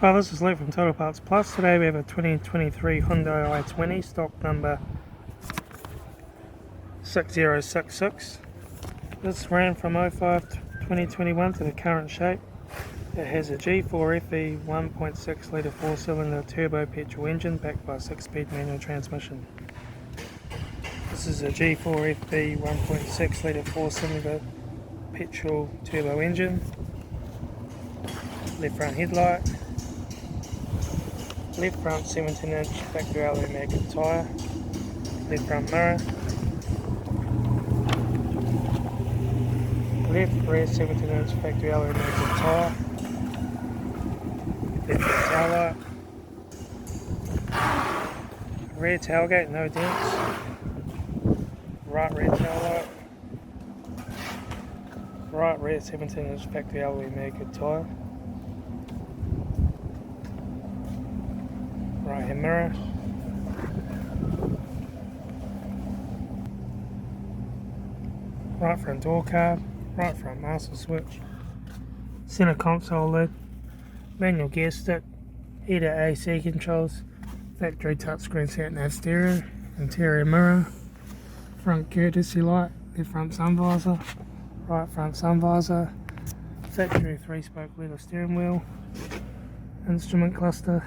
Hi, this is Luke from Total Parts Plus. Today we have a 2023 Hyundai i20, stock number 6066. This ran from 05-2021 to the current shape. It has a G4FE 1.6 litre 4-cylinder turbo petrol engine backed by a 6-speed manual transmission. This is a G4FE 1.6 litre 4-cylinder petrol turbo engine. Left front headlight. Left front 17-inch factory alloy magnet tyre, left front mirror, left rear 17-inch factory alloy magnet tyre, left rear tail light, rear tailgate no dents, right rear tail light, right rear 17-inch factory alloy magnet tyre, right hand mirror, right front door card, right front master switch, center console lid, manual gear stick, heater AC controls, factory touchscreen satnav stereo, interior mirror, front courtesy light, left front sun visor, right front sun visor, factory 3-spoke leather steering wheel, instrument cluster,